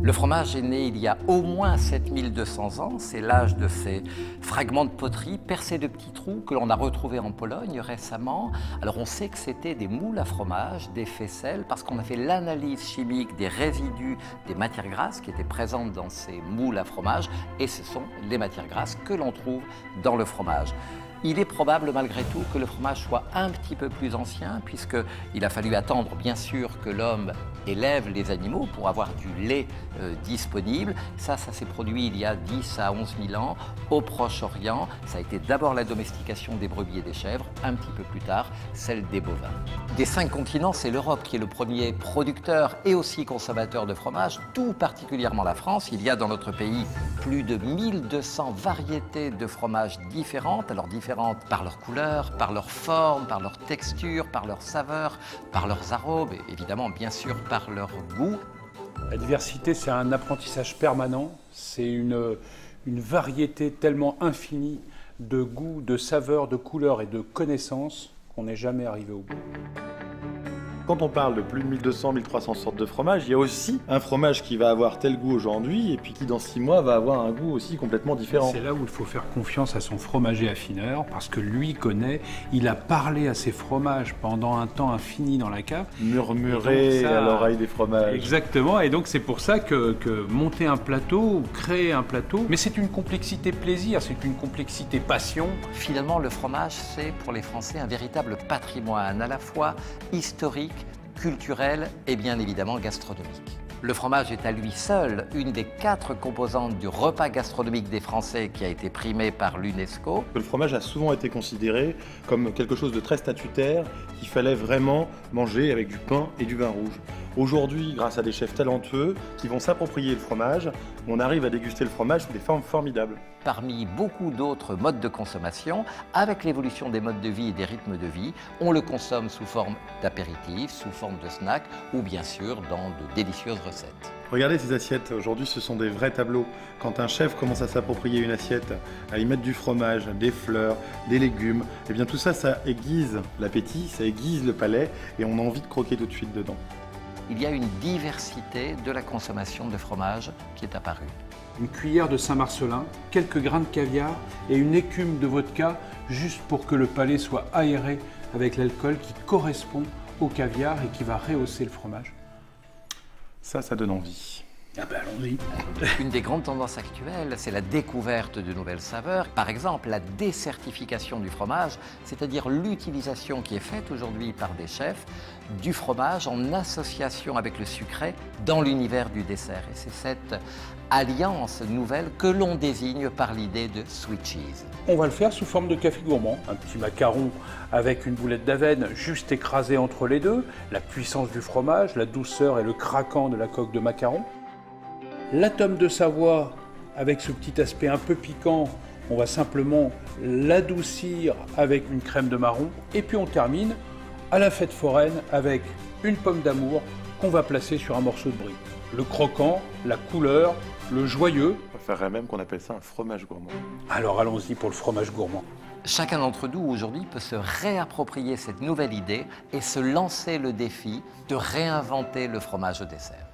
Le fromage est né il y a au moins 7200 ans, c'est l'âge de ces fragments de poterie percés de petits trous que l'on a retrouvés en Pologne récemment. Alors on sait que c'était des moules à fromage, des faisselles, parce qu'on a fait l'analyse chimique des résidus des matières grasses qui étaient présentes dans ces moules à fromage, et ce sont les matières grasses que l'on trouve dans le fromage. Il est probable malgré tout que le fromage soit un petit peu plus ancien, puisqu'il a fallu attendre bien sûr que l'homme élève les animaux pour avoir du lait disponible. Ça s'est produit il y a 10 à 11 000 ans au Proche-Orient. Ça a été d'abord la domestication des brebis et des chèvres, un petit peu plus tard celle des bovins. Des 5 continents, c'est l'Europe qui est le premier producteur et aussi consommateur de fromage, tout particulièrement la France. Il y a dans notre pays plus de 1200 variétés de fromages différentes, alors différentes par leur couleur, par leur forme, par leur texture, par leur saveur, par leurs arômes et évidemment bien sûr par leur goût. La diversité, c'est un apprentissage permanent, c'est une variété tellement infinie de goûts, de saveurs, de couleurs et de connaissances qu'on n'est jamais arrivé au bout. Quand on parle de plus de 1200-1300 sortes de fromage, il y a aussi un fromage qui va avoir tel goût aujourd'hui et puis qui dans 6 mois va avoir un goût aussi complètement différent. C'est là où il faut faire confiance à son fromager affineur parce que lui connaît, il a parlé à ses fromages pendant un temps infini dans la cave. Murmurer à l'oreille des fromages. Exactement, et donc c'est pour ça que monter un plateau ou créer un plateau, mais c'est une complexité plaisir, c'est une complexité passion. Finalement, le fromage, c'est pour les Français un véritable patrimoine, à la fois historique, culturel et bien évidemment gastronomique. Le fromage est à lui seul une des 4 composantes du repas gastronomique des Français qui a été primé par l'UNESCO. Le fromage a souvent été considéré comme quelque chose de très statutaire qu'il fallait vraiment manger avec du pain et du vin rouge. Aujourd'hui, grâce à des chefs talentueux qui vont s'approprier le fromage, on arrive à déguster le fromage sous des formes formidables. Parmi beaucoup d'autres modes de consommation, avec l'évolution des modes de vie et des rythmes de vie, on le consomme sous forme d'apéritif, sous forme de snack ou bien sûr dans de délicieuses recettes. Regardez ces assiettes, aujourd'hui ce sont des vrais tableaux. Quand un chef commence à s'approprier une assiette, à y mettre du fromage, des fleurs, des légumes, et bien tout ça, ça aiguise l'appétit, ça aiguise le palais et on a envie de croquer tout de suite dedans. Il y a une diversité de la consommation de fromage qui est apparue. Une cuillère de Saint-Marcellin, quelques grains de caviar et une écume de vodka juste pour que le palais soit aéré avec l'alcool qui correspond au caviar et qui va rehausser le fromage. Ça donne envie. Ah ben allons-y. Une des grandes tendances actuelles, c'est la découverte de nouvelles saveurs. Par exemple, la désertification du fromage, c'est-à-dire l'utilisation qui est faite aujourd'hui par des chefs du fromage en association avec le sucré dans l'univers du dessert. Et c'est cette alliance nouvelle que l'on désigne par l'idée de sweet cheese. On va le faire sous forme de café gourmand. Un petit macaron avec une boulette d'avenne juste écrasée entre les deux, la puissance du fromage, la douceur et le craquant de la coque de macaron. L'atome de Savoie, avec ce petit aspect un peu piquant, on va simplement l'adoucir avec une crème de marron. Et puis on termine à la fête foraine avec une pomme d'amour qu'on va placer sur un morceau de brie. Le croquant, la couleur, le joyeux. On préférerait même qu'on appelle ça un fromage gourmand. Alors allons-y pour le fromage gourmand. Chacun d'entre nous aujourd'hui peut se réapproprier cette nouvelle idée et se lancer le défi de réinventer le fromage au dessert.